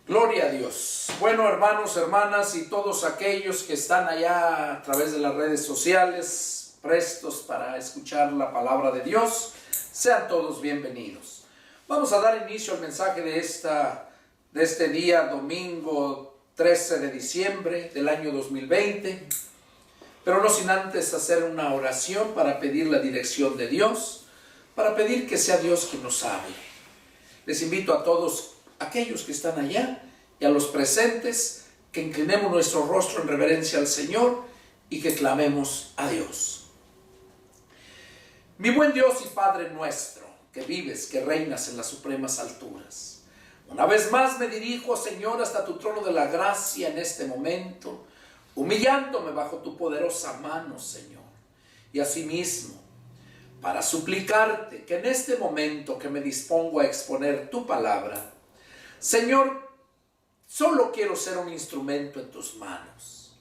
Gloria a Dios. Bueno, hermanos, hermanas y todos aquellos que están allá a través de las redes sociales, prestos para escuchar la palabra de Dios, sean todos bienvenidos. Vamos a dar inicio al mensaje de este día, domingo 13 de diciembre del año 2020, pero no sin antes hacer una oración para pedir la dirección de Dios, para pedir que sea Dios quien nos hable. Les invito a todos aquellos que están allá y a los presentes que inclinemos nuestro rostro en reverencia al Señor y que clamemos a Dios. Mi buen Dios y Padre nuestro, que vives, que reinas en las supremas alturas, una vez más me dirijo, Señor, hasta tu trono de la gracia en este momento, humillándome bajo tu poderosa mano, Señor, y asimismo para suplicarte que en este momento que me dispongo a exponer tu palabra, Señor, solo quiero ser un instrumento en tus manos.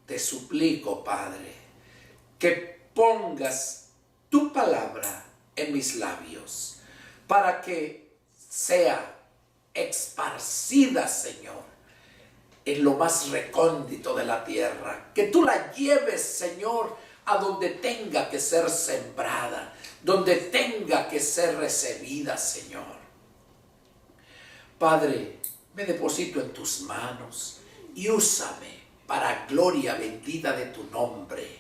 Te suplico, Padre, que pongas tu palabra en mis labios para que sea esparcida, Señor, en lo más recóndito de la tierra. Que tú la lleves, Señor, a donde tenga que ser sembrada, donde tenga que ser recibida, Señor. Padre, me deposito en tus manos y úsame para gloria bendita de tu nombre.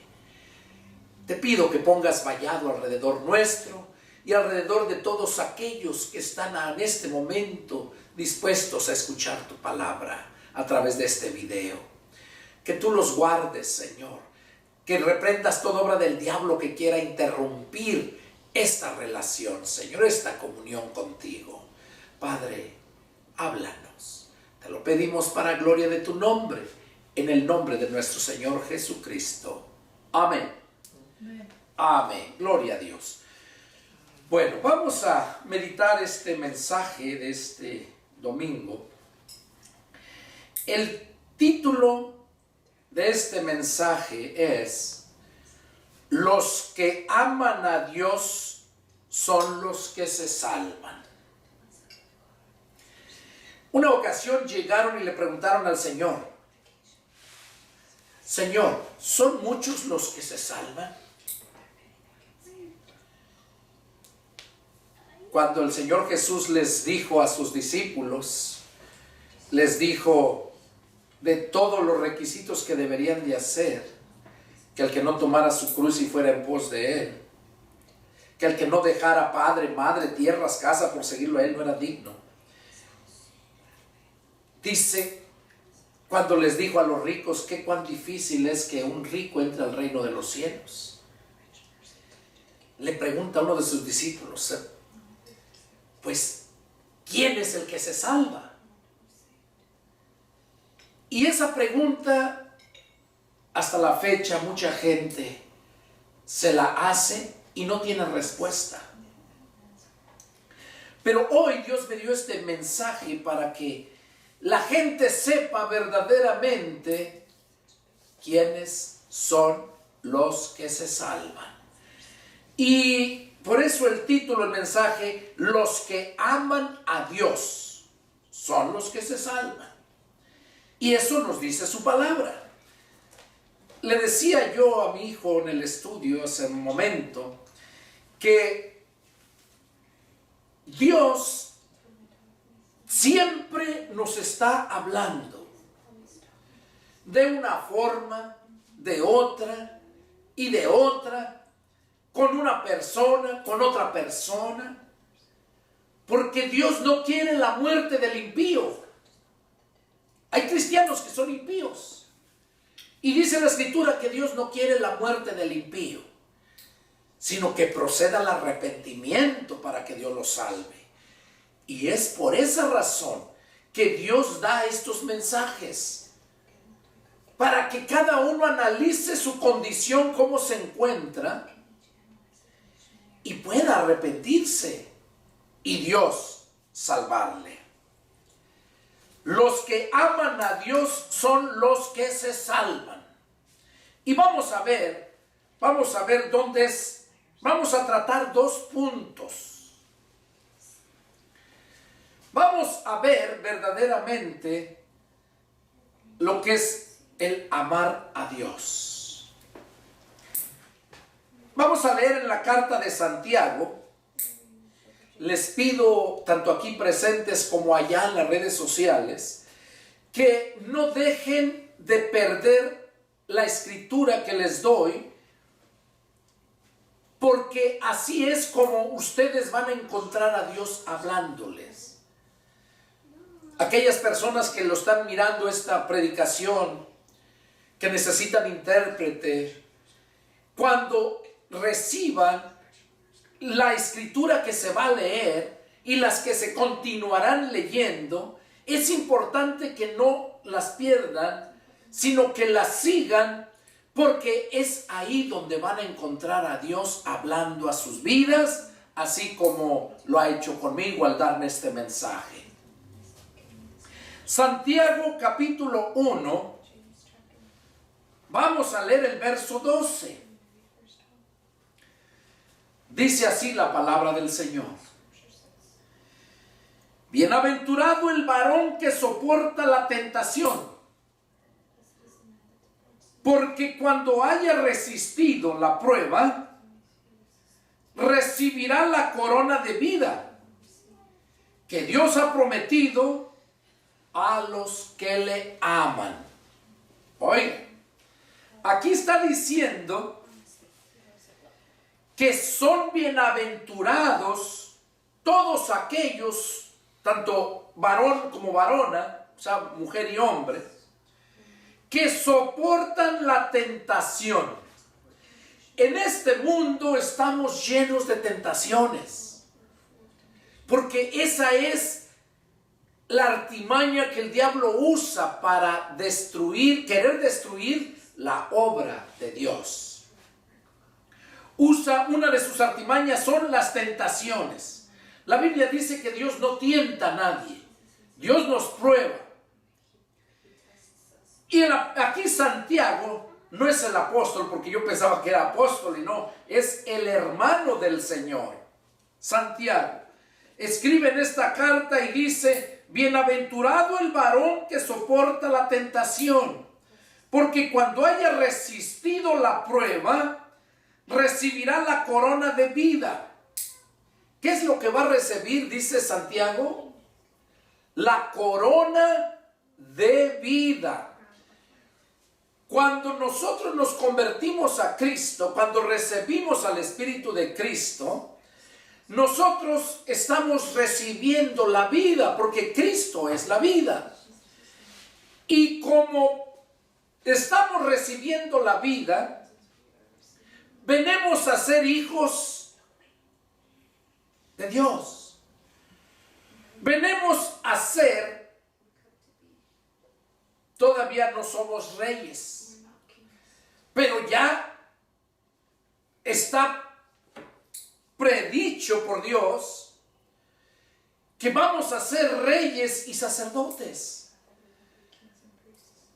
Te pido que pongas vallado alrededor nuestro y alrededor de todos aquellos que están en este momento dispuestos a escuchar tu palabra a través de este video. Que tú los guardes, Señor. Que reprendas toda obra del diablo que quiera interrumpir esta relación, Señor, esta comunión contigo. Padre, háblanos. Te lo pedimos para gloria de tu nombre, en el nombre de nuestro Señor Jesucristo. Amén. Amén. Amén. Gloria a Dios. Bueno, vamos a meditar este mensaje de este domingo. El título de este mensaje es: los que aman a Dios son los que se salvan. Una ocasión llegaron y le preguntaron al Señor: Señor, ¿son muchos los que se salvan? Cuando el Señor Jesús les dijo a sus discípulos, les dijo de todos los requisitos que deberían de hacer, que el que no tomara su cruz y fuera en pos de él, que el que no dejara padre, madre, tierras, casa por seguirlo a él no era digno. Dice, cuando les dijo a los ricos que cuán difícil es que un rico entre al reino de los cielos, le pregunta a uno de sus discípulos, pues, ¿quién es el que se salva? Y esa pregunta, hasta la fecha, mucha gente se la hace y no tiene respuesta. Pero hoy Dios me dio este mensaje para que la gente sepa verdaderamente quiénes son los que se salvan. Y por eso el título del mensaje: los que aman a Dios son los que se salvan. Y eso nos dice su palabra. Le decía yo a mi hijo en el estudio hace un momento que Dios siempre nos está hablando de una forma, de otra y de otra, con una persona, con otra persona, porque Dios no quiere la muerte del impío. Hay cristianos que son impíos y dice la Escritura que Dios no quiere la muerte del impío, sino que proceda al arrepentimiento para que Dios lo salve. Y es por esa razón que Dios da estos mensajes, para que cada uno analice su condición, cómo se encuentra, y pueda arrepentirse y Dios salvarle. Los que aman a Dios son los que se salvan. Y vamos a ver dónde es. Vamos a tratar dos puntos. Vamos a ver verdaderamente lo que es el amar a Dios. Vamos a leer en la carta de Santiago. Les pido, tanto aquí presentes como allá en las redes sociales, que no dejen de perder la escritura que les doy, porque así es como ustedes van a encontrar a Dios hablándoles. Aquellas personas que lo están mirando esta predicación, que necesitan intérprete, cuando reciban la escritura que se va a leer y las que se continuarán leyendo, es importante que no las pierdan, sino que las sigan, porque es ahí donde van a encontrar a Dios hablando a sus vidas, así como lo ha hecho conmigo al darme este mensaje. Santiago capítulo 1, vamos a leer el verso 12. Dice así la palabra del Señor. Bienaventurado el varón que soporta la tentación, porque cuando haya resistido la prueba, recibirá la corona de vida que Dios ha prometido a los que le aman. Oiga, aquí está diciendo que son bienaventurados todos aquellos, tanto varón como varona, o sea, mujer y hombre, que soportan la tentación. En este mundo estamos llenos de tentaciones, porque esa es la artimaña que el diablo usa para destruir, querer destruir la obra de Dios. Una de sus artimañas son las tentaciones. La Biblia dice que Dios no tienta a nadie, Dios nos prueba. Y aquí Santiago no es el apóstol, porque yo pensaba que era apóstol y no, es el hermano del Señor. Santiago escribe en esta carta y dice: bienaventurado el varón que soporta la tentación, porque cuando haya resistido la prueba, recibirá la corona de vida. ¿Qué es lo que va a recibir? Dice Santiago, la corona de vida. Cuando nosotros nos convertimos a Cristo, cuando recibimos al Espíritu de Cristo, nosotros estamos recibiendo la vida, porque Cristo es la vida. Y como estamos recibiendo la vida, venimos a ser hijos de Dios. Venimos a ser, todavía no somos reyes, pero ya está predicho por Dios que vamos a ser reyes y sacerdotes.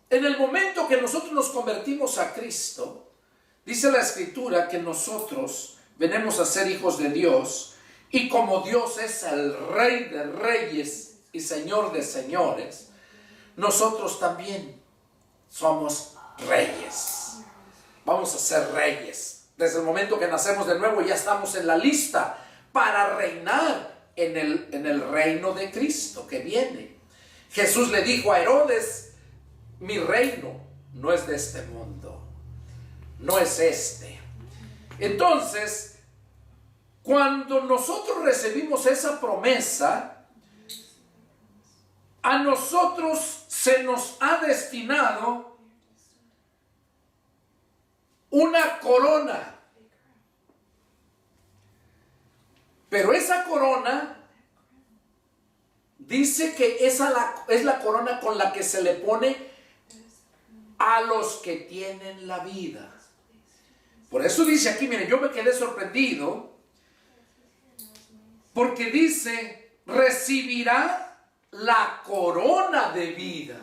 En el momento que nosotros nos convertimos a Cristo, dice la Escritura que nosotros venimos a ser hijos de Dios, y como Dios es el Rey de reyes y Señor de señores, nosotros también somos reyes. Vamos a ser reyes. Desde el momento que nacemos de nuevo ya estamos en la lista para reinar en el reino de Cristo que viene. Jesús le dijo a Herodes: mi reino no es de este mundo, no es este. Entonces, cuando nosotros recibimos esa promesa, a nosotros se nos ha destinado una corona. Pero esa corona dice que es la corona con la que se le pone a los que tienen la vida. Por eso dice aquí, miren, yo me quedé sorprendido, porque dice: recibirá la corona de vida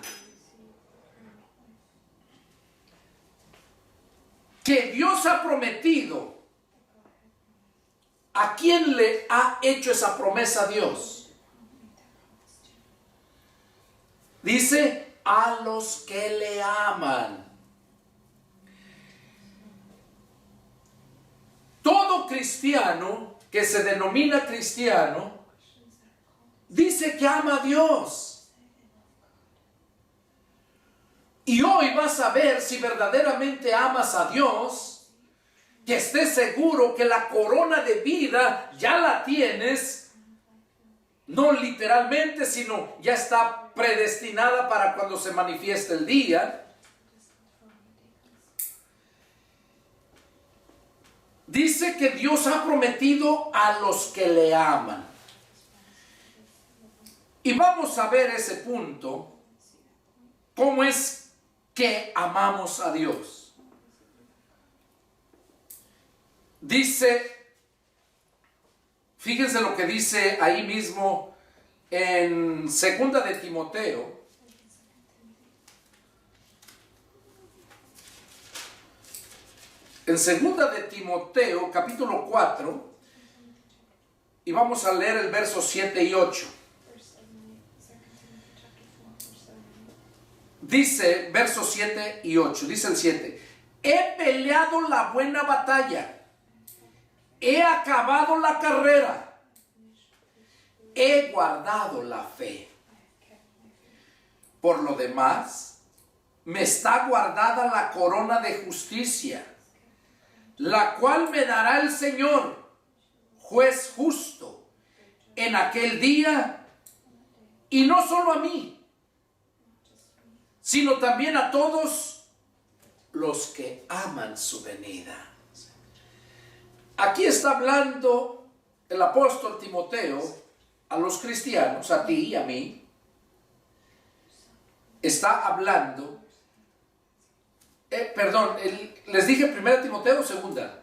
que Dios ha prometido. ¿A quién le ha hecho esa promesa Dios? Dice, a los que le aman. Todo cristiano que se denomina cristiano dice que ama a Dios. Y hoy vas a ver si verdaderamente amas a Dios, que estés seguro que la corona de vida ya la tienes, no literalmente, sino ya está predestinada para cuando se manifieste el día. Dice que Dios ha prometido a los que le aman. Y vamos a ver ese punto, cómo es que amamos a Dios. Dice, fíjense lo que dice ahí mismo en Segunda de Timoteo. En Segunda de Timoteo, capítulo 4, y vamos a leer el verso 7 y 8. Dice, versos 7 y 8, dice el 7. He peleado la buena batalla, he acabado la carrera, he guardado la fe. Por lo demás, me está guardada la corona de justicia, la cual me dará el Señor, juez justo, en aquel día, y no solo a mí, sino también a todos los que aman su venida. Aquí está hablando el apóstol Timoteo a los cristianos, a ti y a mí. Está hablando, les dije 1 Timoteo o segunda.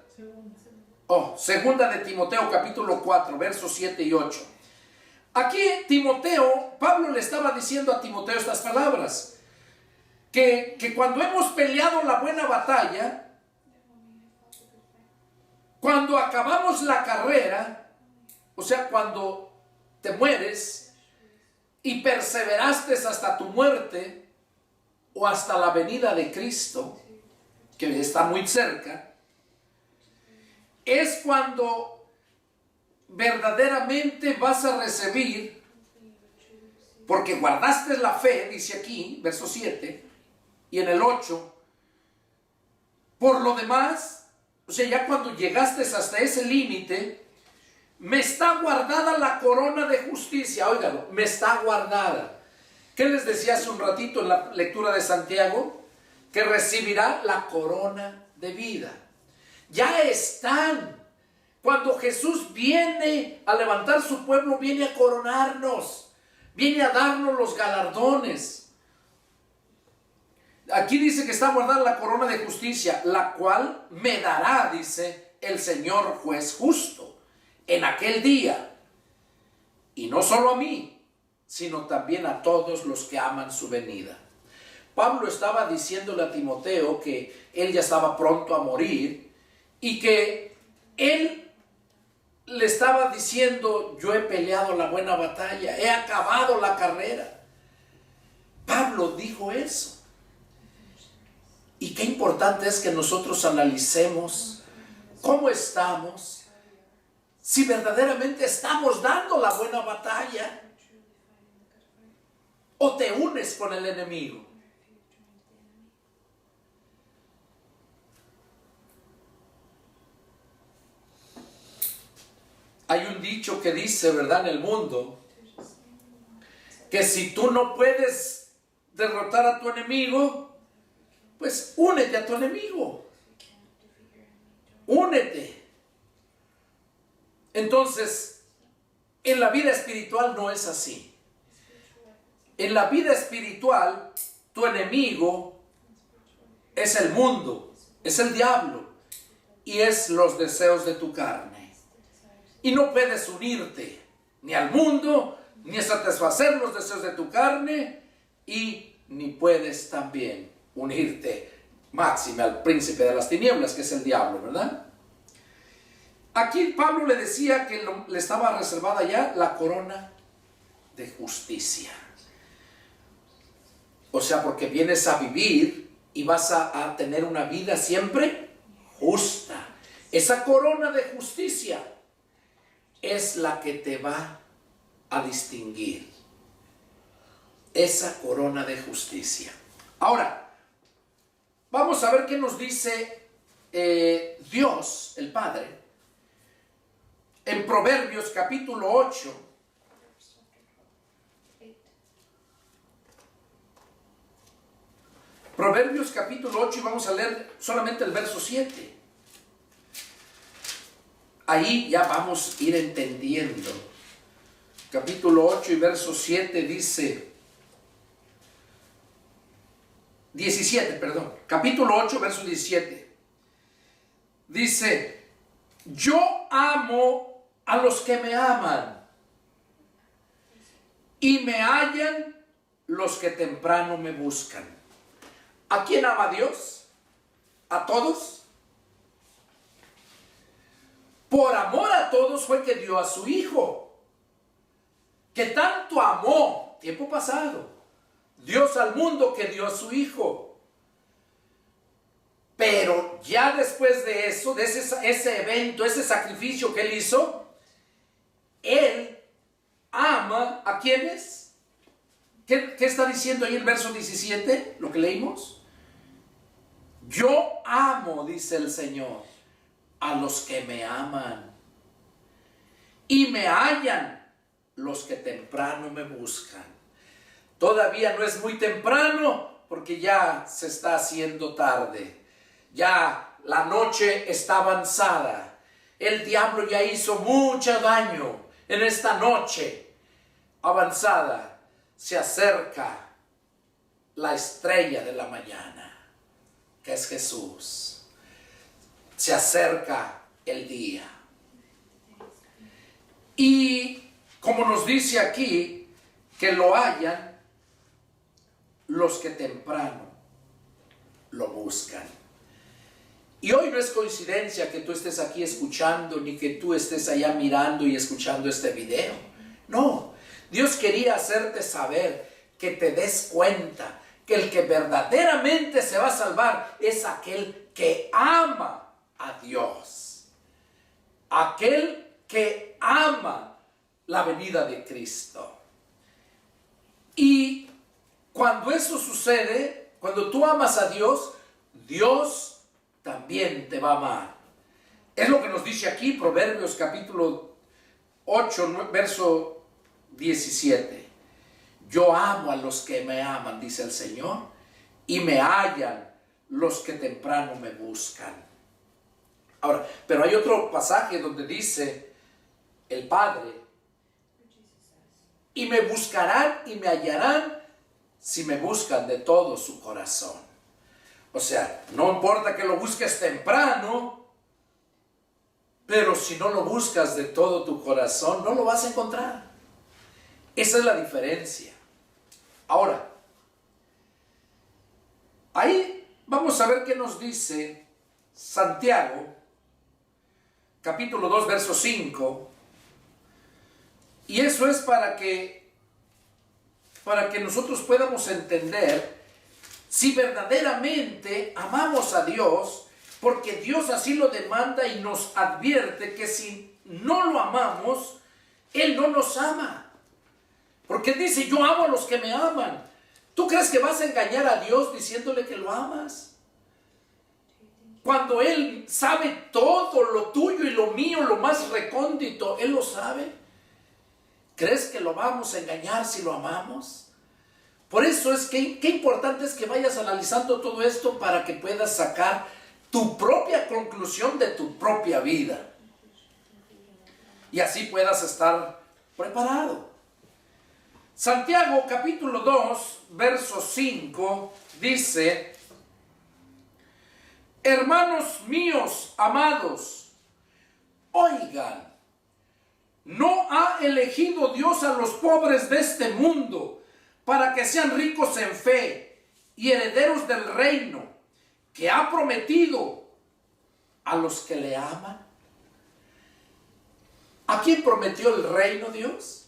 Segunda de Timoteo capítulo 4, versos 7 y 8. Aquí Timoteo, Pablo le estaba diciendo a Timoteo estas palabras. Que cuando hemos peleado la buena batalla, cuando acabamos la carrera, o sea, cuando te mueres y perseveraste hasta tu muerte o hasta la venida de Cristo, que está muy cerca, es cuando verdaderamente vas a recibir, porque guardaste la fe, dice aquí, verso 7, y en el 8, por lo demás, o sea, ya cuando llegaste hasta ese límite, me está guardada la corona de justicia. Óigalo, me está guardada. ¿Qué les decía hace un ratito en la lectura de Santiago? Que recibirá la corona de vida. Ya están. Cuando Jesús viene a levantar su pueblo, viene a coronarnos, viene a darnos los galardones. Aquí dice que está guardada la corona de justicia, la cual me dará, dice, el Señor juez justo, en aquel día. Y no solo a mí, sino también a todos los que aman su venida. Pablo estaba diciéndole a Timoteo que él ya estaba pronto a morir y que él le estaba diciendo, yo he peleado la buena batalla, he acabado la carrera. Pablo dijo eso. Y qué importante es que nosotros analicemos cómo estamos, si verdaderamente estamos dando la buena batalla o te unes con el enemigo. Hay un dicho que dice, ¿verdad?, en el mundo, que si tú no puedes derrotar a tu enemigo, pues únete a tu enemigo. Únete. Entonces, en la vida espiritual no es así. En la vida espiritual, tu enemigo es el mundo, es el diablo y es los deseos de tu carne. Y no puedes unirte ni al mundo, ni a satisfacer los deseos de tu carne, y ni puedes también unirte máxime al príncipe de las tinieblas, que es el diablo, ¿verdad? Aquí Pablo le decía que le estaba reservada ya la corona de justicia. O sea, porque vienes a vivir y vas a tener una vida siempre justa. Esa corona de justicia es la que te va a distinguir. Esa corona de justicia. Ahora, vamos a ver qué nos dice Dios, el Padre, en Proverbios capítulo 8. Proverbios capítulo 8 y vamos a leer solamente el verso 7. Ahí ya vamos a ir entendiendo. Capítulo 8 y verso 7 dice... 17, perdón. Capítulo 8, verso 17. Dice, yo amo a los que me aman y me hallan los que temprano me buscan. ¿A quién ama Dios? ¿A todos? Por amor a todos fue que dio a su Hijo, que tanto amó, tiempo pasado, Dios al mundo que dio a su Hijo. Pero ya después de eso, de ese evento, ese sacrificio que Él hizo, Él ama ¿a quiénes? ¿Qué está diciendo ahí el verso 17? Lo que leímos. Yo amo, dice el Señor, a los que me aman y me hallan los que temprano me buscan. Todavía no es muy temprano porque ya se está haciendo tarde. Ya la noche está avanzada. El diablo ya hizo mucho daño en esta noche avanzada. Se acerca la estrella de la mañana, que es Jesús. Se acerca el día. Y como nos dice aquí, que lo hallan los que temprano lo buscan. Y hoy no es coincidencia que tú estés aquí escuchando, ni que tú estés allá mirando y escuchando este video. No, Dios quería hacerte saber, que te des cuenta, que el que verdaderamente se va a salvar es aquel que ama a Dios. Aquel que ama la venida de Cristo. Y cuando eso sucede, cuando tú amas a Dios, Dios también te va a amar. Es lo que nos dice aquí Proverbios capítulo 8, verso 17. Yo amo a los que me aman, dice el Señor, y me hallan los que temprano me buscan. Ahora, pero hay otro pasaje donde dice el Padre, y me buscarán y me hallarán si me buscan de todo su corazón. O sea, no importa que lo busques temprano, pero si no lo buscas de todo tu corazón, no lo vas a encontrar. Esa es la diferencia. Ahora, ahí vamos a ver qué nos dice Santiago, capítulo 2, verso 5. Y eso es para que nosotros podamos entender si verdaderamente amamos a Dios, porque Dios así lo demanda y nos advierte que si no lo amamos, Él no nos ama. Porque Él dice, yo amo a los que me aman. ¿Tú crees que vas a engañar a Dios diciéndole que lo amas? Cuando Él sabe todo lo tuyo y lo mío, lo más recóndito, Él lo sabe. ¿Crees que lo vamos a engañar si lo amamos? Por eso es que qué importante es que vayas analizando todo esto para que puedas sacar tu propia conclusión de tu propia vida. Y así puedas estar preparado. Santiago capítulo 2, verso 5 dice: hermanos míos amados, oigan, ¿no ha elegido Dios a los pobres de este mundo para que sean ricos en fe y herederos del reino que ha prometido a los que le aman? ¿A quién prometió el reino Dios?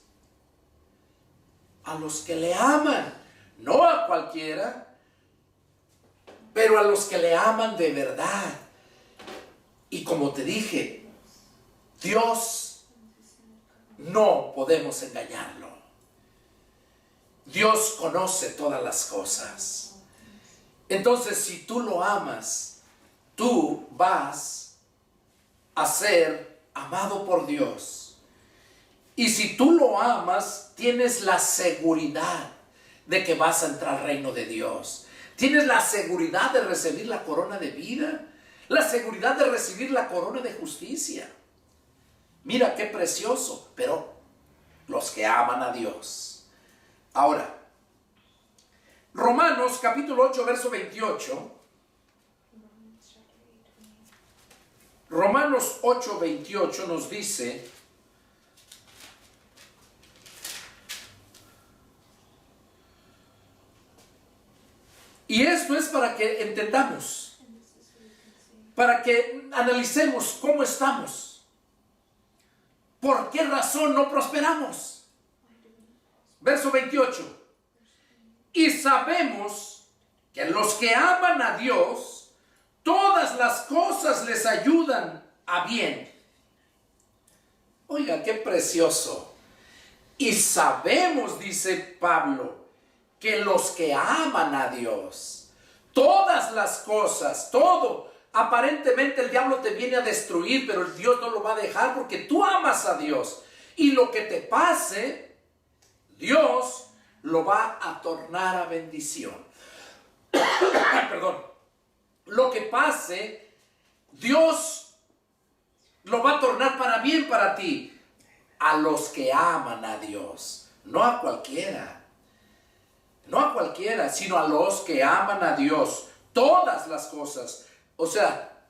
A los que le aman. no a cualquiera, pero a los que le aman de verdad. Y como te dije, Dios no podemos engañarlo. Dios conoce todas las cosas. Entonces, si tú lo amas, tú vas a ser amado por Dios. Y si tú lo amas, tienes la seguridad de que vas a entrar al reino de Dios. Tienes la seguridad de recibir la corona de vida, la seguridad de recibir la corona de justicia. Mira qué precioso, pero los que aman a Dios. Ahora, Romanos capítulo 8, verso 28. Romanos 8, 28 nos dice: y esto es para que entendamos, para que analicemos cómo estamos, por qué razón no prosperamos. Verso 28. Y sabemos que los que aman a Dios, todas las cosas les ayudan a bien. Oiga, qué precioso. Y sabemos, dice Pablo, que los que aman a Dios, todas las cosas, todo, aparentemente el diablo te viene a destruir, pero el Dios no lo va a dejar porque tú amas a Dios. Y lo que te pase, Dios lo va a tornar a bendición. Perdón. Lo que pase, Dios lo va a tornar para bien para ti. A los que aman a Dios, no a cualquiera. No a cualquiera, sino a los que aman a Dios. Todas las cosas. O sea,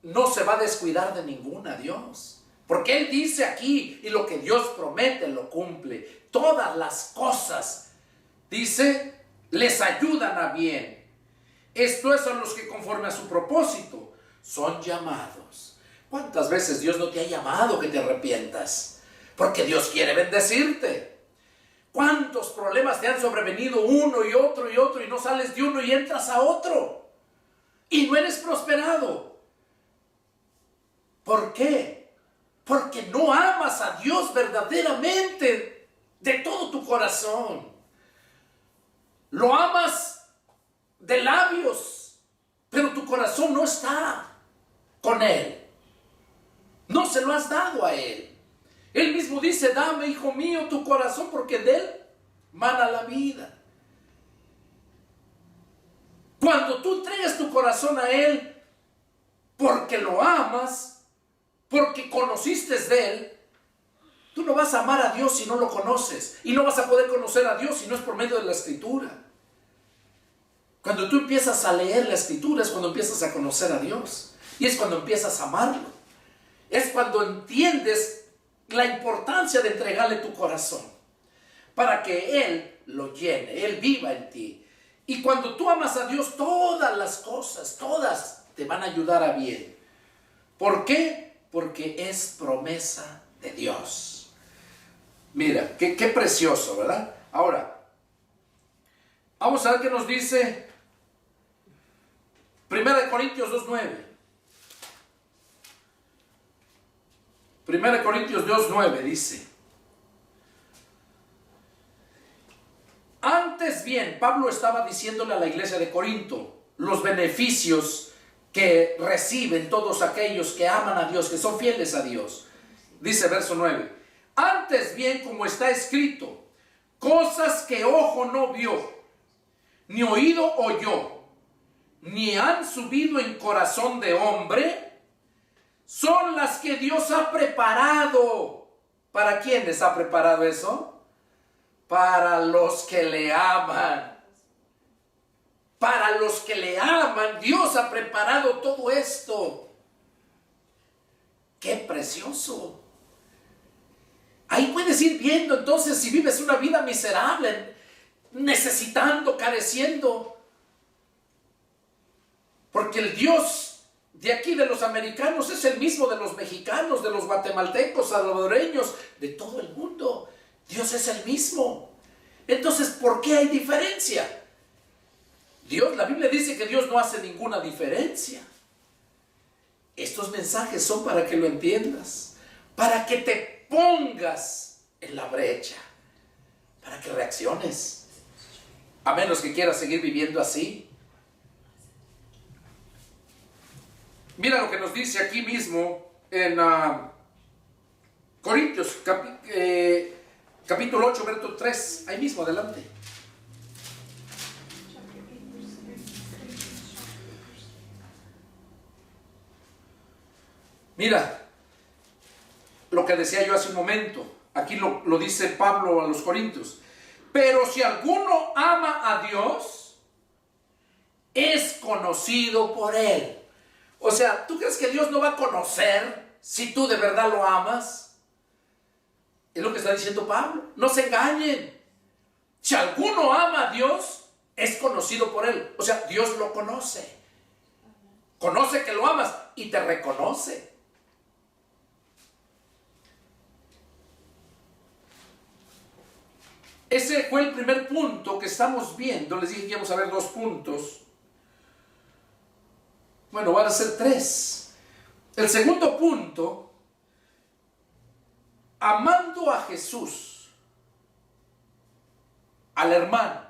no se va a descuidar de ninguna Dios. Porque Él dice aquí, y lo que Dios promete lo cumple. Todas las cosas, dice, les ayudan a bien. Esto es a los que conforme a su propósito son llamados. ¿Cuántas veces Dios no te ha llamado que te arrepientas? Porque Dios quiere bendecirte. ¿Cuántos problemas te han sobrevenido uno y otro y no sales de uno y entras a otro? Y no eres prosperado. ¿Por qué? Porque no amas a Dios verdaderamente de todo tu corazón. Lo amas de labios, pero tu corazón no está con Él. No se lo has dado a Él. Él mismo dice: dame, hijo mío, tu corazón, porque de Él mana la vida. Cuando tú entregas tu corazón a Él, porque lo amas, porque conociste de Él, tú no vas a amar a Dios si no lo conoces. Y no vas a poder conocer a Dios si no es por medio de la Escritura. Cuando tú empiezas a leer la Escritura es cuando empiezas a conocer a Dios. Y es cuando empiezas a amarlo. Es cuando entiendes la importancia de entregarle tu corazón para que Él lo llene, Él viva en ti. Y cuando tú amas a Dios, todas las cosas, todas te van a ayudar a bien. ¿Por qué? Porque es promesa de Dios. Mira, qué precioso, ¿verdad? Ahora, vamos a ver qué nos dice 1 Corintios 2:9. 1 Corintios 2:9 dice: antes bien, Pablo estaba diciéndole a la iglesia de Corinto los beneficios que reciben todos aquellos que aman a Dios, que son fieles a Dios. Dice verso 9: antes bien, como está escrito, cosas que ojo no vio, ni oído oyó, ni han subido en corazón de hombre, son las que Dios ha preparado. ¿Para quiénes ha preparado eso? Para los que le aman. Para los que le aman, Dios ha preparado todo esto. ¡Qué precioso! Ahí puedes ir viendo entonces si vives una vida miserable, necesitando, careciendo. Porque el Dios de aquí de los americanos es el mismo de los mexicanos, de los guatemaltecos, salvadoreños, de todo el mundo. Dios es el mismo. Entonces, ¿por qué hay diferencia? La Biblia dice que Dios no hace ninguna diferencia. Estos mensajes son para que lo entiendas, para que te pongas en la brecha, para que reacciones, a menos que quieras seguir viviendo así. Mira lo que nos dice aquí mismo en Corintios, capítulo 8, verso 3, ahí mismo, adelante. Mira, lo que decía yo hace un momento, aquí lo dice Pablo a los Corintios. Pero si alguno ama a Dios, es conocido por Él. O sea, ¿tú crees que Dios no va a conocer si tú de verdad lo amas? Es lo que está diciendo Pablo. No se engañen. Si alguno ama a Dios, es conocido por Él. O sea, Dios lo conoce. Conoce que lo amas y te reconoce. Ese fue el primer punto que estamos viendo. Les dije que íbamos a ver 2 puntos. Bueno, van a ser 3. El segundo punto, amando a Jesús, al hermano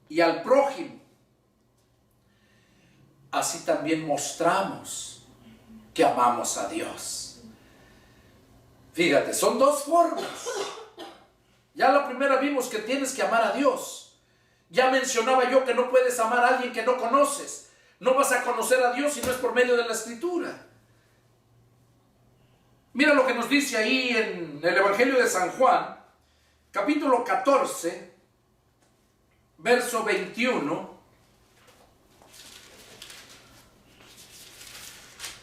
y al prójimo, así también mostramos que amamos a Dios. Fíjate, son 2 formas. Ya la primera vimos que tienes que amar a Dios. Ya mencionaba yo que no puedes amar a alguien que no conoces. No vas a conocer a Dios si no es por medio de la Escritura. Mira lo que nos dice ahí en el Evangelio de San Juan, capítulo 14, verso 21.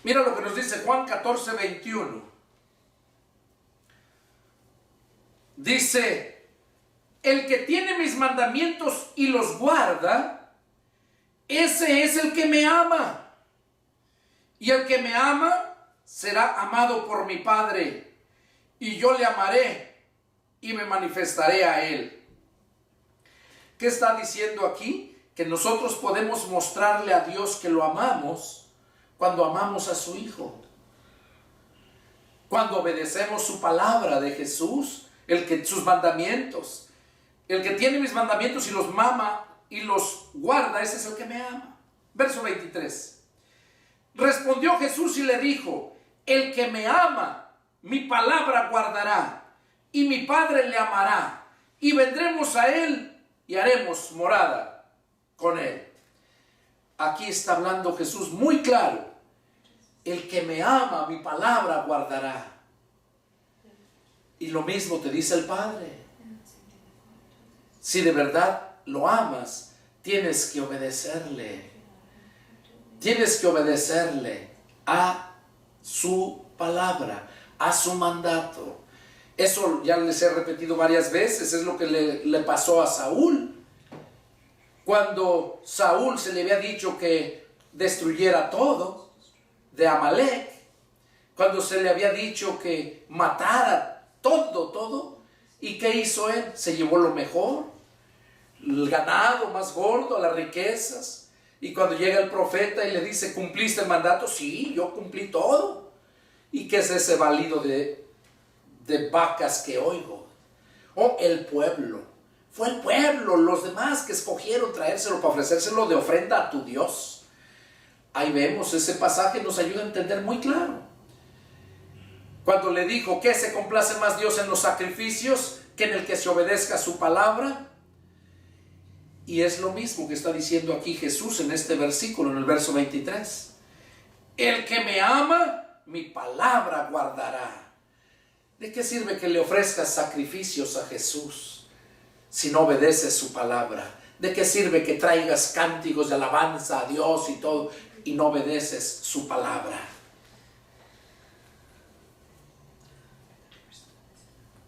Mira lo que nos dice Juan 14, 21. Dice, el que tiene mis mandamientos y los guarda, ese es el que me ama. Y el que me ama será amado por mi Padre, y yo le amaré y me manifestaré a él. ¿Qué está diciendo aquí? Que nosotros podemos mostrarle a Dios que lo amamos cuando amamos a su Hijo. Cuando obedecemos su palabra de Jesús, sus mandamientos. El que tiene mis mandamientos y los mama y los guarda, ese es el que me ama. Verso 23. Respondió Jesús y le dijo, el que me ama, mi palabra guardará, y mi Padre le amará, y vendremos a él y haremos morada con él. Aquí está hablando Jesús muy claro. El que me ama, mi palabra guardará. Y lo mismo te dice el Padre. Si de verdad lo amas, tienes que obedecerle. Tienes que obedecerle a su palabra, a su mandato. Eso ya les he repetido varias veces. Es lo que le pasó a Saúl. Cuando Saúl se le había dicho que destruyera todo de Amalek, cuando se le había dicho que matara todo, ¿y qué hizo él? Se llevó lo mejor, el ganado más gordo, las riquezas. Y cuando llega el profeta y le dice, ¿cumpliste el mandato? Sí, yo cumplí todo. ¿Y qué es ese balido de vacas que oigo? Oh, el pueblo. Fue el pueblo, los demás que escogieron traérselo para ofrecérselo de ofrenda a tu Dios. Ahí vemos, ese pasaje nos ayuda a entender muy claro. Cuando le dijo que se complace más Dios en los sacrificios que en el que se obedezca su palabra. Y es lo mismo que está diciendo aquí Jesús en este versículo, en el verso 23. El que me ama, mi palabra guardará. ¿De qué sirve que le ofrezcas sacrificios a Jesús si no obedeces su palabra? ¿De qué sirve que traigas cánticos de alabanza a Dios y todo y no obedeces su palabra?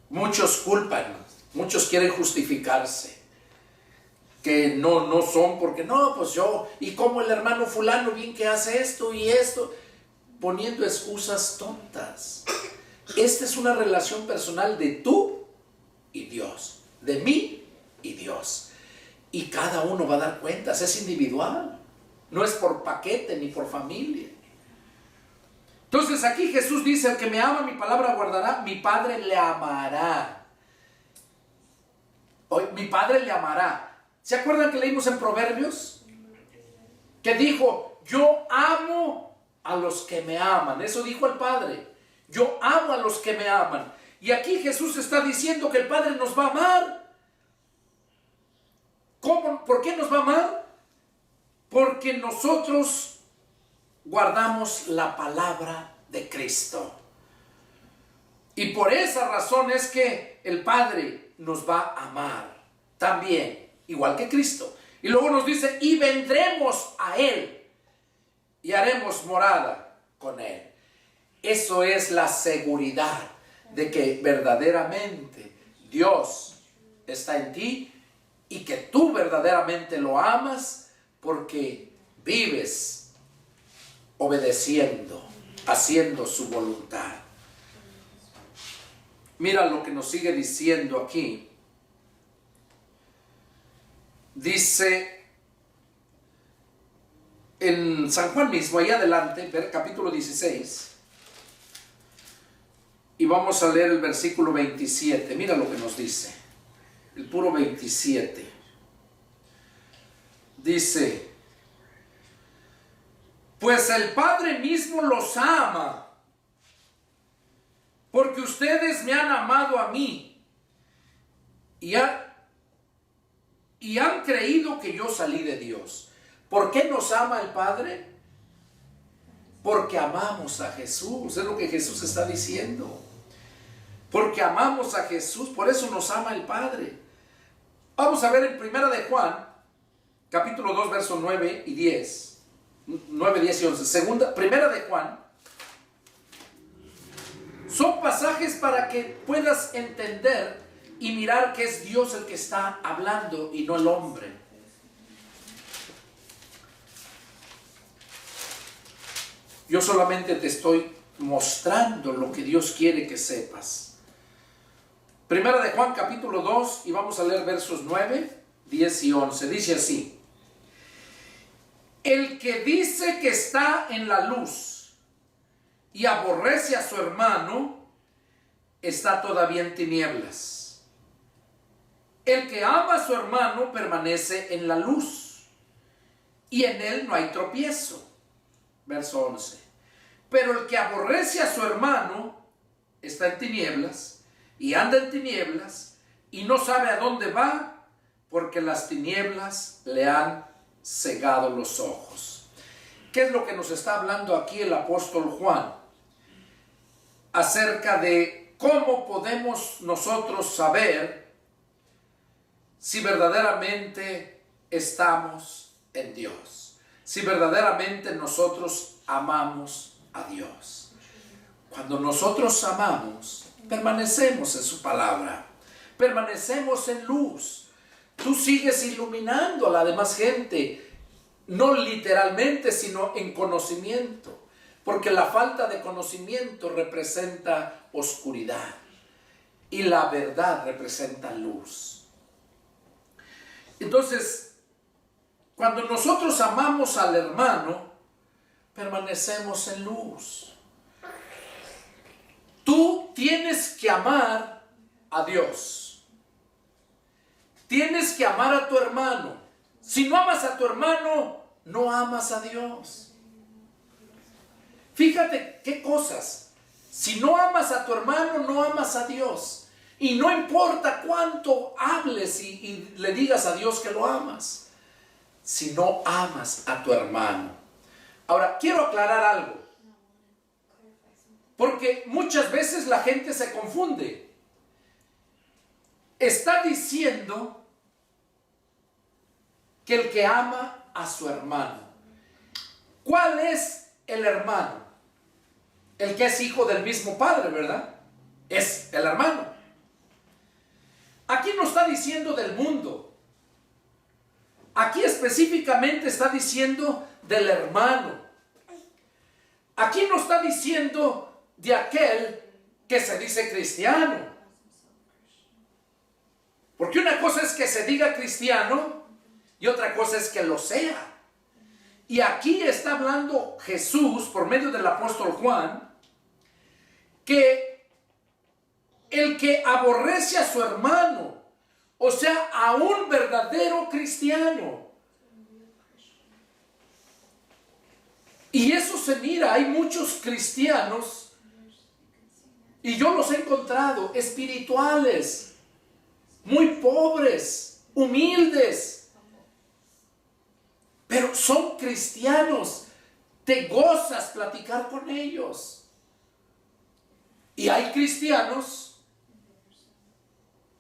Muchos culpan, muchos quieren justificarse, que no son porque no, pues yo, y como el hermano fulano bien que hace esto y esto, poniendo excusas tontas. Esta es una relación personal de tú y Dios, de mí y Dios. Y cada uno va a dar cuentas, es individual. No es por paquete ni por familia. Entonces aquí Jesús dice, el que me ama, mi palabra guardará, mi Padre le amará. Hoy, mi Padre le amará. ¿Se acuerdan que leímos en Proverbios? Que dijo, yo amo a los que me aman. Eso dijo el Padre. Yo amo a los que me aman. Y aquí Jesús está diciendo que el Padre nos va a amar. ¿Cómo? ¿Por qué nos va a amar? Porque nosotros guardamos la palabra de Cristo. Y por esa razón es que el Padre nos va a amar también, igual que Cristo. Y luego nos dice, y vendremos a Él y haremos morada con Él. Eso es la seguridad de que verdaderamente Dios está en ti y que tú verdaderamente lo amas porque vives obedeciendo, haciendo su voluntad. Mira lo que nos sigue diciendo aquí. Dice en San Juan mismo, ahí adelante, capítulo 16, y vamos a leer el versículo 27. Mira lo que nos dice, el puro 27. Dice, pues el Padre mismo los ama, porque ustedes me han amado a mí y han creído que yo salí de Dios. ¿Por qué nos ama el Padre? Porque amamos a Jesús. Es lo que Jesús está diciendo. Porque amamos a Jesús, por eso nos ama el Padre. Vamos a ver en Primera de Juan, capítulo 2, versos 9 y 10. 9, 10 y 11. Primera de Juan. Son pasajes para que puedas entender y mirar que es Dios el que está hablando y no el hombre. Yo solamente te estoy mostrando lo que Dios quiere que sepas. Primera de Juan capítulo 2 y vamos a leer versos 9, 10 y 11. Dice así: el que dice que está en la luz y aborrece a su hermano, está todavía en tinieblas. El que ama a su hermano permanece en la luz, y en él no hay tropiezo. Verso 11. Pero el que aborrece a su hermano está en tinieblas, y anda en tinieblas, y no sabe a dónde va, porque las tinieblas le han cegado los ojos. ¿Qué es lo que nos está hablando aquí el apóstol Juan? Acerca de cómo podemos nosotros saber si verdaderamente estamos en Dios, si verdaderamente nosotros amamos a Dios. Cuando nosotros amamos, permanecemos en su palabra, permanecemos en luz. Tú sigues iluminando a la demás gente, no literalmente, sino en conocimiento, porque la falta de conocimiento representa oscuridad y la verdad representa luz. Entonces, cuando nosotros amamos al hermano, permanecemos en luz. Tú tienes que amar a Dios. Tienes que amar a tu hermano. Si no amas a tu hermano, no amas a Dios. Fíjate qué cosas. Si no amas a tu hermano, no amas a Dios. Y no importa cuánto hables y le digas a Dios que lo amas, si no amas a tu hermano. Ahora, quiero aclarar algo, porque muchas veces la gente se confunde. Está diciendo que el que ama a su hermano. ¿Cuál es el hermano? El que es hijo del mismo padre, ¿verdad? Es el hermano. Aquí no está diciendo del mundo. Aquí específicamente está diciendo del hermano. Aquí no está diciendo de aquel que se dice cristiano. Porque una cosa es que se diga cristiano y otra cosa es que lo sea. Y aquí está hablando Jesús por medio del apóstol Juan, que el que aborrece a su hermano, o sea, a un verdadero cristiano. Y eso se mira, hay muchos cristianos, y yo los he encontrado, espirituales, muy pobres, humildes, pero son cristianos, te gozas platicar con ellos. Y hay cristianos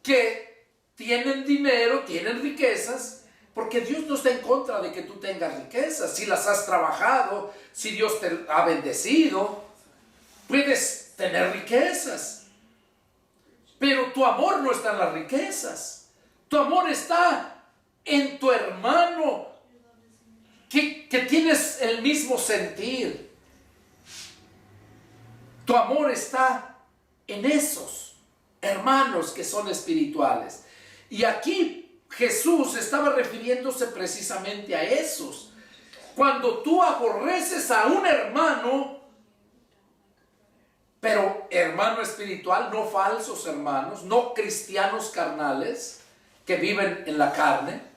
que tienen dinero, tienen riquezas, porque Dios no está en contra de que tú tengas riquezas. Si las has trabajado, si Dios te ha bendecido, puedes tener riquezas. Pero tu amor no está en las riquezas. Tu amor está en tu hermano, que tienes el mismo sentir. Tu amor está en esos hermanos que son espirituales. Y aquí Jesús estaba refiriéndose precisamente a esos. Cuando tú aborreces a un hermano, pero hermano espiritual, no falsos hermanos, no cristianos carnales que viven en la carne.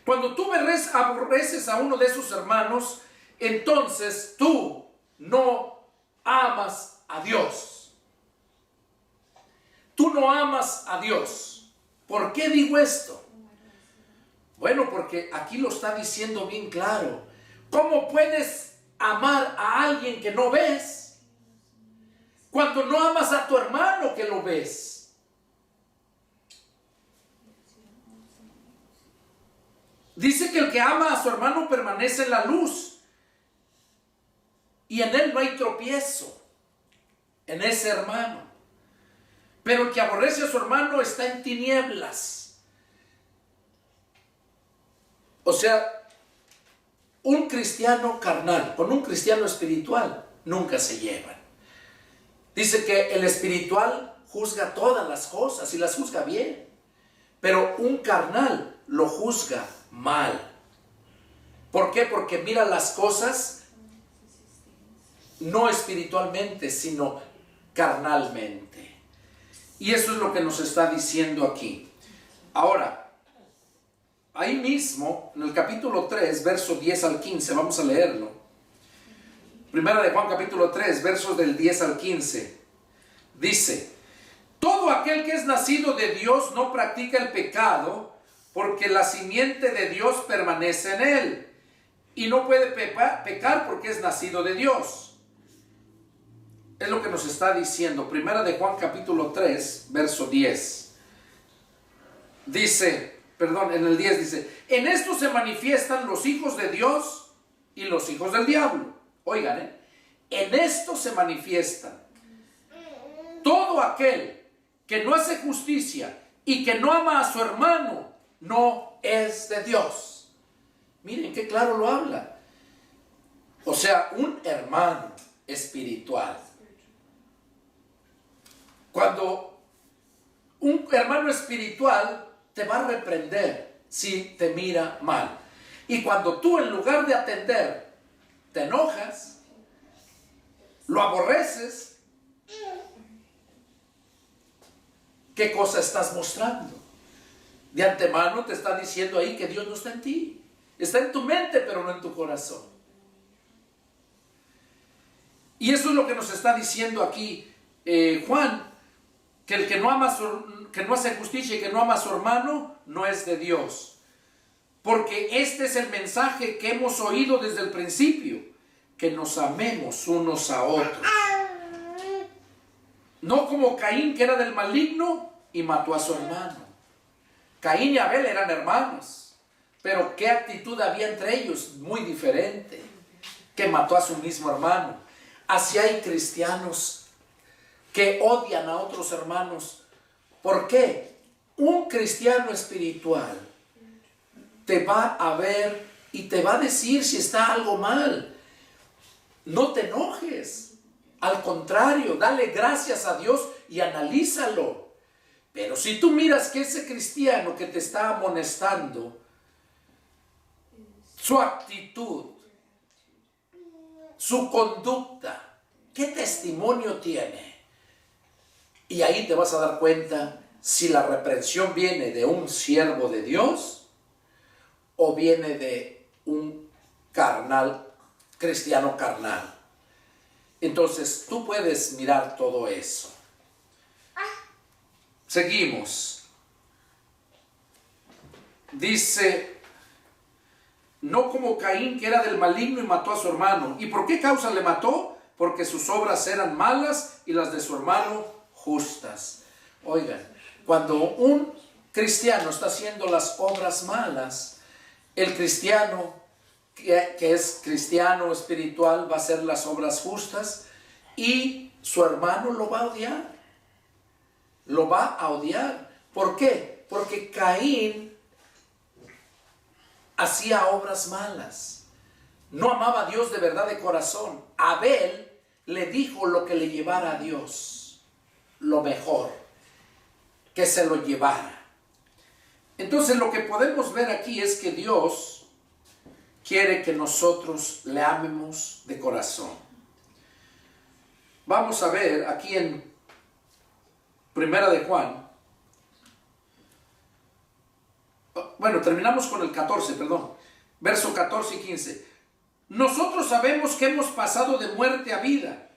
Cuando tú aborreces a uno de esos hermanos, entonces tú no amas a Dios. Tú no amas a Dios. ¿Por qué digo esto? Bueno, porque aquí lo está diciendo bien claro. ¿Cómo puedes amar a alguien que no ves cuando no amas a tu hermano que lo ves? Dice que el que ama a su hermano permanece en la luz y en él no hay tropiezo, en ese hermano. Pero el que aborrece a su hermano está en tinieblas. O sea, un cristiano carnal con un cristiano espiritual nunca se llevan. Dice que el espiritual juzga todas las cosas y las juzga bien, pero un carnal lo juzga mal. ¿Por qué? Porque mira las cosas no espiritualmente, sino carnalmente. Y eso es lo que nos está diciendo aquí. Ahora, ahí mismo, en el capítulo 3, verso 10 al 15, vamos a leerlo. Primera de Juan, capítulo 3, versos del 10 al 15. Dice: todo aquel que es nacido de Dios no practica el pecado, porque la simiente de Dios permanece en él, y no puede pecar porque es nacido de Dios. Es lo que nos está diciendo. Primera de Juan, capítulo 3, verso 10. Dice, en el 10 dice: en esto se manifiestan los hijos de Dios y los hijos del diablo. Oigan, en esto se manifiestan. Todo aquel que no hace justicia y que no ama a su hermano no es de Dios. Miren qué claro lo habla. O sea, un hermano espiritual. Cuando un hermano espiritual te va a reprender si te mira mal. Y cuando tú, en lugar de atender, te enojas, lo aborreces, ¿qué cosa estás mostrando? De antemano te está diciendo ahí que Dios no está en ti. Está en tu mente, pero no en tu corazón. Y eso es lo que nos está diciendo aquí Juan, que el que no hace justicia y que no ama a su hermano no es de Dios. Porque este es el mensaje que hemos oído desde el principio, que nos amemos unos a otros. No como Caín, que era del maligno y mató a su hermano. Caín y Abel eran hermanos, pero qué actitud había entre ellos, muy diferente, que mató a su mismo hermano. Así hay cristianos que odian a otros hermanos. ¿Por qué? Un cristiano espiritual te va a ver y te va a decir si está algo mal. No te enojes. Al contrario, dale gracias a Dios y analízalo. Pero si tú miras que ese cristiano que te está amonestando, su actitud, su conducta, ¿qué testimonio tiene? Y ahí te vas a dar cuenta si la reprensión viene de un siervo de Dios o viene de un cristiano carnal. Entonces tú puedes mirar todo eso. Seguimos. Dice, no como Caín, que era del maligno y mató a su hermano. ¿Y por qué causa le mató? Porque sus obras eran malas y las de su hermano justas. Oigan, cuando un cristiano está haciendo las obras malas, el cristiano que es cristiano espiritual va a hacer las obras justas y su hermano lo va a odiar. Lo va a odiar. ¿Por qué? Porque Caín hacía obras malas. No amaba a Dios de verdad de corazón. Abel le dijo lo que le llevara a Dios. Lo mejor. Que se lo llevara. Entonces lo que podemos ver aquí es que Dios quiere que nosotros le amemos de corazón. Vamos a ver aquí en Primera de Juan. Bueno, terminamos con el 14, perdón. Verso 14 y 15. Nosotros sabemos que hemos pasado de muerte a vida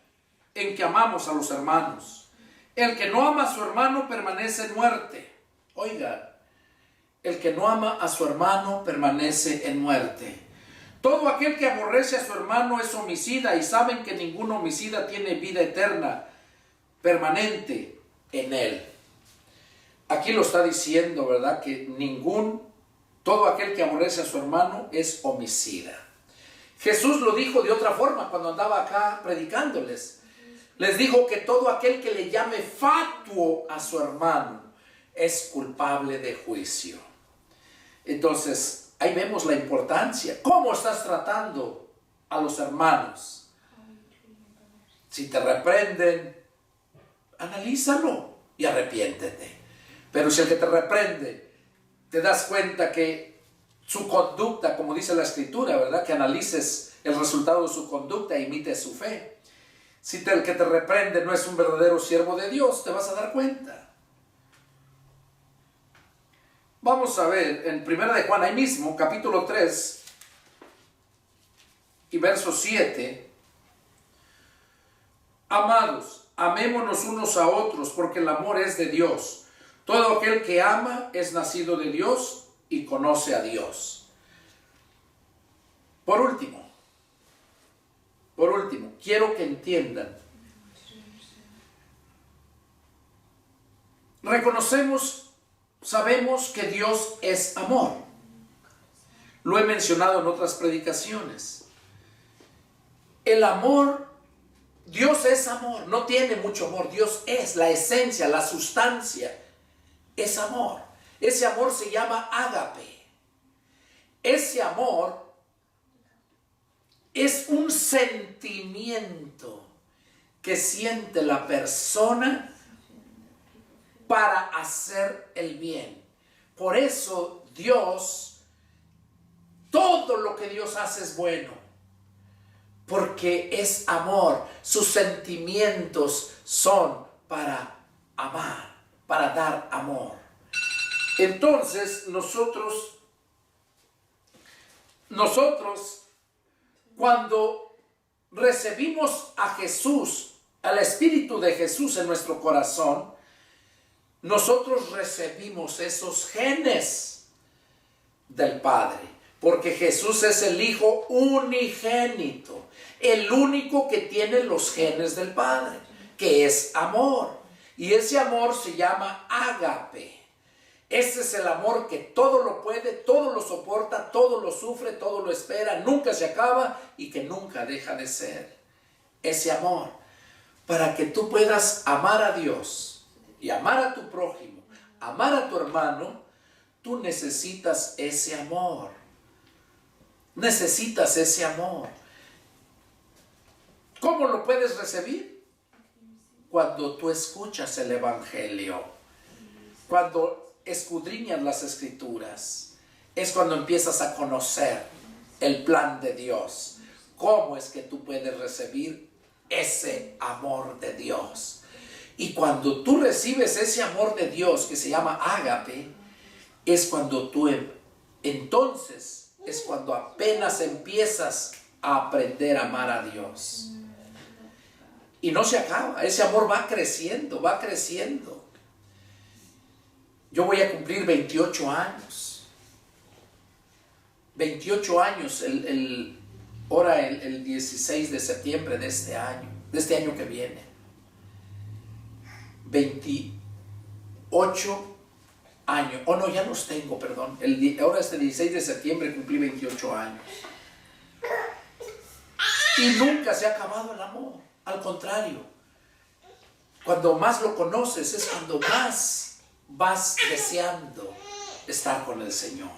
en que amamos a los hermanos. El que no ama a su hermano permanece en muerte. Oiga, el que no ama a su hermano permanece en muerte. Todo aquel que aborrece a su hermano es homicida, y saben que ningún homicida tiene vida eterna permanente en él. Aquí lo está diciendo, ¿verdad? Que todo aquel que aborrece a su hermano es homicida. Jesús lo dijo de otra forma cuando andaba acá predicándoles. Les dijo que todo aquel que le llame fatuo a su hermano es culpable de juicio. Entonces, ahí vemos la importancia. ¿Cómo estás tratando a los hermanos? Si te reprenden, analízalo y arrepiéntete. Pero si el que te reprende, te das cuenta que su conducta, como dice la Escritura, ¿verdad? Que analices el resultado de su conducta e imites su fe. Si el que te reprende no es un verdadero siervo de Dios, te vas a dar cuenta. Vamos a ver en Primera de Juan, ahí mismo, capítulo 3 y verso 7. Amados, amémonos unos a otros, porque el amor es de Dios. Todo aquel que ama es nacido de Dios y conoce a Dios. Por último, quiero que entiendan. Sabemos que Dios es amor. Lo he mencionado en otras predicaciones. El amor, Dios es amor, no tiene mucho amor. Dios es la esencia, la sustancia, es amor. Ese amor se llama ágape. Ese amor es un sentimiento que siente la persona para hacer el bien. Por eso Dios, todo lo que Dios hace es bueno, porque es amor. Sus sentimientos son para amar, para dar amor. Entonces nosotros cuando recibimos a Jesús, al Espíritu de Jesús en nuestro corazón, nosotros recibimos esos genes del Padre, porque Jesús es el Hijo unigénito, el único que tiene los genes del Padre, que es amor, y ese amor se llama ágape. Ese es el amor que todo lo puede, todo lo soporta, todo lo sufre, todo lo espera, nunca se acaba y que nunca deja de ser. Ese amor, para que tú puedas amar a Dios y amar a tu prójimo, amar a tu hermano, tú necesitas ese amor. Necesitas ese amor. ¿Cómo lo puedes recibir? Cuando tú escuchas el Evangelio. cuando escudriñas las Escrituras, es cuando empiezas a conocer el plan de Dios. ¿Cómo es que tú puedes recibir ese amor de Dios? Y cuando tú recibes ese amor de Dios que se llama ágape, es cuando tú entonces es cuando apenas empiezas a aprender a amar a Dios. Y no se acaba, ese amor va creciendo, va creciendo. Yo voy a cumplir 28 años. 28 años ahora el 16 de septiembre de este año que viene. 28 años. Oh, no, ya los tengo, perdón. Ahora este 16 de septiembre cumplí 28 años. Y nunca se ha acabado el amor. Al contrario, cuando más lo conoces es cuando más vas deseando estar con el Señor.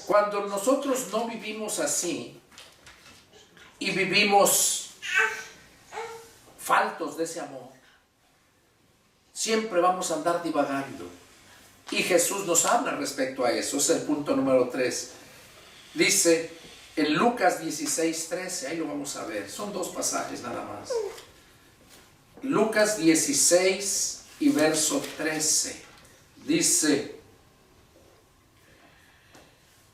Cuando nosotros no vivimos así y vivimos faltos de ese amor, siempre vamos a andar divagando. Y Jesús nos habla respecto a eso. Es el punto número 3. Dice en Lucas 16:13, ahí lo vamos a ver. Son 2 pasajes nada más. Lucas 16 y verso 13. Dice: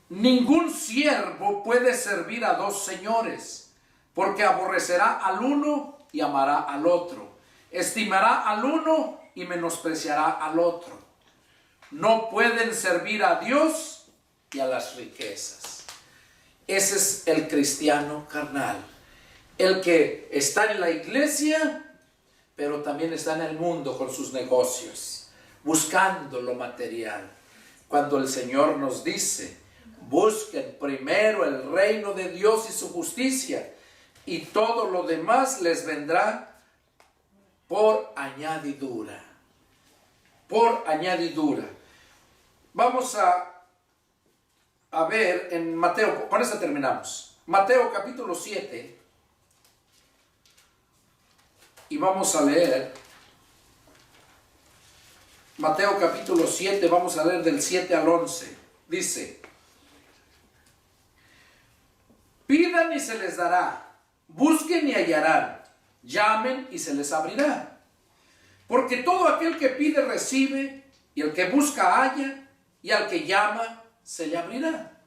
ningún siervo puede servir a 2 señores, porque aborrecerá al uno y amará al otro. Estimará al uno y menospreciará al otro. No pueden servir a Dios y a las riquezas. Ese es el cristiano carnal. El que está en la iglesia, pero también está en el mundo con sus negocios, buscando lo material. Cuando el Señor nos dice: busquen primero el reino de Dios y su justicia, y todo lo demás les vendrá por añadidura. Por añadidura. Vamos a ver en Mateo, con esto terminamos. Mateo capítulo 7. Y vamos a leer Mateo capítulo 7, vamos a leer del 7 al 11. Dice: pidan y se les dará, busquen y hallarán, llamen y se les abrirá. Porque todo aquel que pide recibe, y el que busca halla, y al que llama se le abrirá.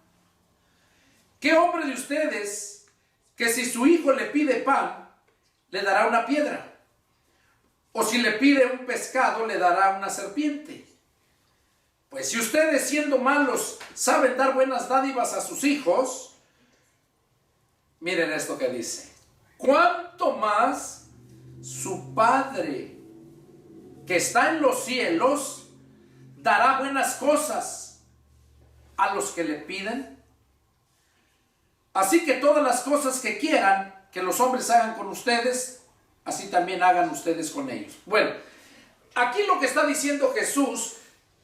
¿Qué hombre de ustedes que si su hijo le pide pan, le dará una piedra? O si le pide un pescado, le dará una serpiente. Pues si ustedes, siendo malos, saben dar buenas dádivas a sus hijos, miren esto que dice: ¿cuánto más su Padre que está en los cielos dará buenas cosas a los que le piden? Así que todas las cosas que quieran que los hombres hagan con ustedes, así también hagan ustedes con ellos. Bueno, aquí lo que está diciendo Jesús,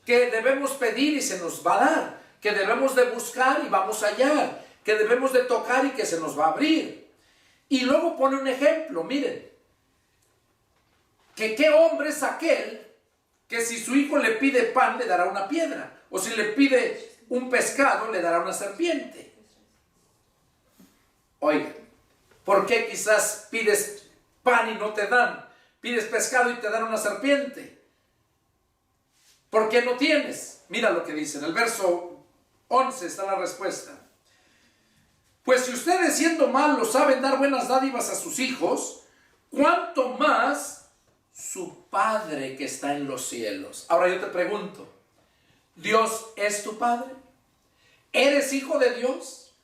que debemos pedir y se nos va a dar, que debemos de buscar y vamos a hallar, que debemos de tocar y que se nos va a abrir. Y luego pone un ejemplo, miren, que qué hombre es aquel que si su hijo le pide pan le dará una piedra, o si le pide un pescado le dará una serpiente. Oiga, ¿por qué quizás pides pan y no te dan? Pides pescado y te dan una serpiente. ¿Por qué no tienes? Mira lo que dice en el verso 11 está la respuesta. Pues si ustedes, siendo malos, saben dar buenas dádivas a sus hijos, ¿cuánto más su Padre que está en los cielos? Ahora yo te pregunto, ¿Dios es tu Padre? ¿Eres hijo de Dios?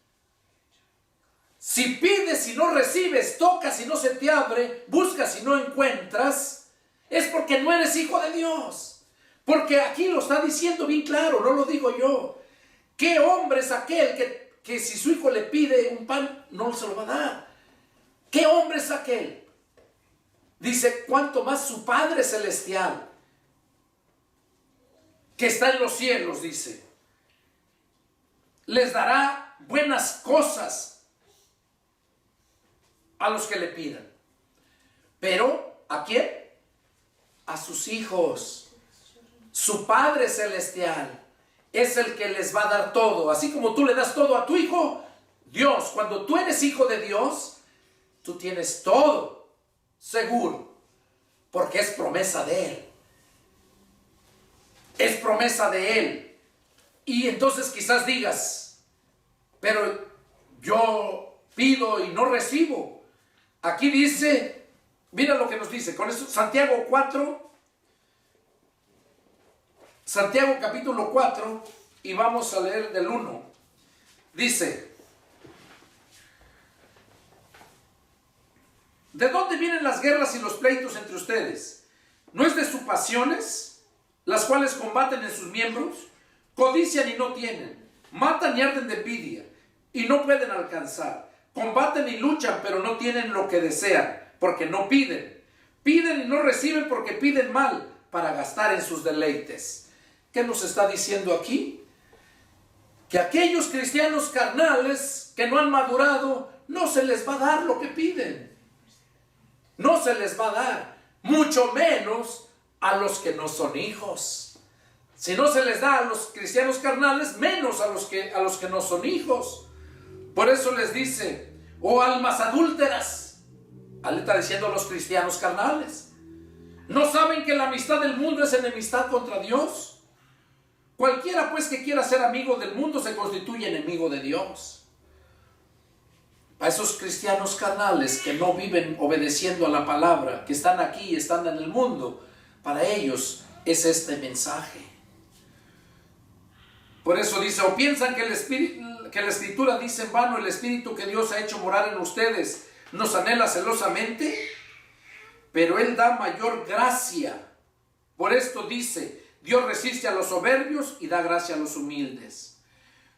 Si pides y no recibes, tocas y no se te abre, buscas y no encuentras, es porque no eres hijo de Dios. Porque aquí lo está diciendo bien claro, no lo digo yo. ¿Qué hombre es aquel que si su hijo le pide un pan, no se lo va a dar? ¿Qué hombre es aquel? Dice, cuánto más su Padre Celestial, que está en los cielos, dice, les dará buenas cosas a los que le pidan. Pero ¿a quién? A sus hijos. Su Padre Celestial es el que les va a dar todo. Así como tú le das todo a tu hijo, Dios, cuando tú eres hijo de Dios, tú tienes todo seguro, porque es promesa de Él. Es promesa de Él. Y entonces quizás digas, pero yo pido y no recibo. Aquí dice, mira lo que nos dice, con eso, Santiago 4, Santiago capítulo 4, y vamos a leer del 1. Dice, ¿de dónde vienen las guerras y los pleitos entre ustedes? ¿No es de sus pasiones, las cuales combaten en sus miembros? Codician y no tienen, matan y arden de envidia, y no pueden alcanzar. Combaten y luchan, pero no tienen lo que desean, porque no piden. Piden y no reciben porque piden mal, para gastar en sus deleites. ¿Qué nos está diciendo aquí? Que aquellos cristianos carnales que no han madurado, no se les va a dar lo que piden. No se les va a dar, mucho menos a los que no son hijos. Si no se les da a los cristianos carnales, menos a los que no son hijos. Por eso les dice, oh almas adúlteras, le está diciendo a los cristianos carnales, ¿no saben que la amistad del mundo es enemistad contra Dios? Cualquiera pues que quiera ser amigo del mundo se constituye enemigo de Dios. A esos cristianos carnales que no viven obedeciendo a la palabra, que están aquí, están en el mundo, para ellos es este mensaje. Por eso dice, o piensan que la Escritura dice en vano, el Espíritu que Dios ha hecho morar en ustedes nos anhela celosamente, pero Él da mayor gracia. Por esto dice, Dios resiste a los soberbios y da gracia a los humildes.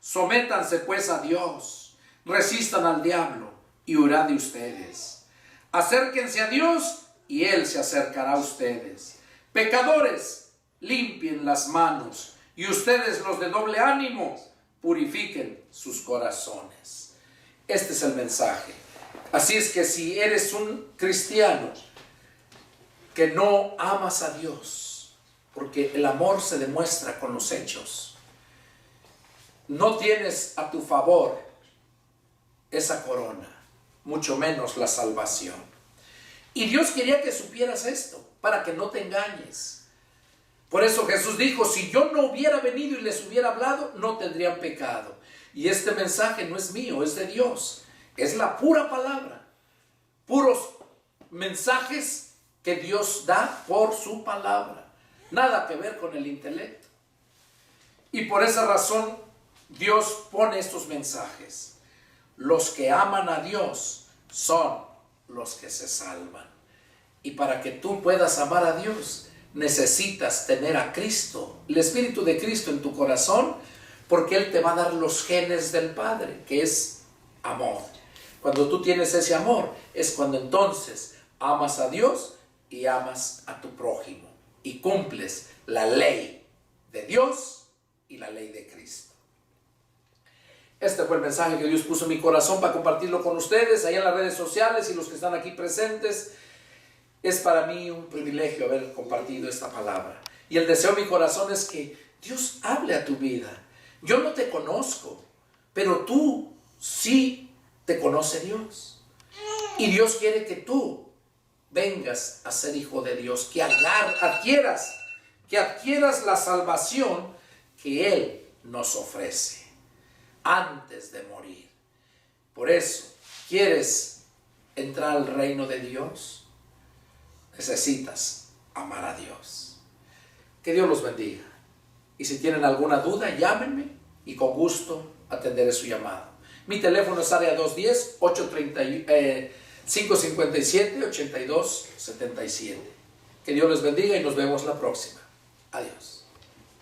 Sométanse pues a Dios, resistan al diablo y huirá de ustedes. Acérquense a Dios y Él se acercará a ustedes. Pecadores, limpien las manos, y ustedes los de doble ánimo, purifiquen sus corazones. Este es el mensaje. Así es que si eres un cristiano que no amas a Dios, porque el amor se demuestra con los hechos, no tienes a tu favor esa corona, mucho menos la salvación. Y Dios quería que supieras esto, para que no te engañes. Por eso Jesús dijo, si yo no hubiera venido y les hubiera hablado, no tendrían pecado. Y este mensaje no es mío, es de Dios. Es la pura palabra. Puros mensajes que Dios da por su palabra. Nada que ver con el intelecto. Y por esa razón Dios pone estos mensajes. Los que aman a Dios son los que se salvan. Y para que tú puedas amar a Dios, necesitas tener a Cristo, el Espíritu de Cristo en tu corazón, porque Él te va a dar los genes del Padre, que es amor. Cuando tú tienes ese amor, es cuando entonces amas a Dios y amas a tu prójimo, y cumples la ley de Dios y la ley de Cristo. Este fue el mensaje que Dios puso en mi corazón para compartirlo con ustedes, allá en las redes sociales y los que están aquí presentes. Es para mí un privilegio haber compartido esta palabra. Y el deseo de mi corazón es que Dios hable a tu vida. Yo no te conozco, pero tú sí te conoce Dios. Y Dios quiere que tú vengas a ser hijo de Dios, que adquieras la salvación que Él nos ofrece antes de morir. Por eso, ¿quieres entrar al reino de Dios? Necesitas amar a Dios. Que Dios los bendiga. Y si tienen alguna duda, llámenme y con gusto atenderé su llamado. Mi teléfono es área 210-557-8277. Que Dios les bendiga y nos vemos la próxima. Adiós.